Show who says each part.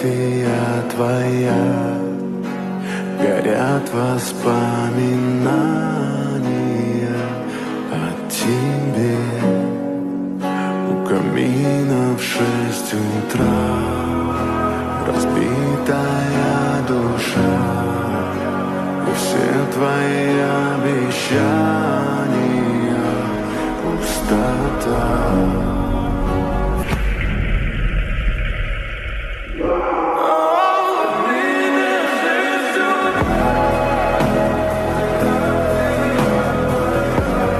Speaker 1: фотография твоя, горят воспоминания о тебе. У камина в 6 утра разбитая душа, и все твои обещания пустота.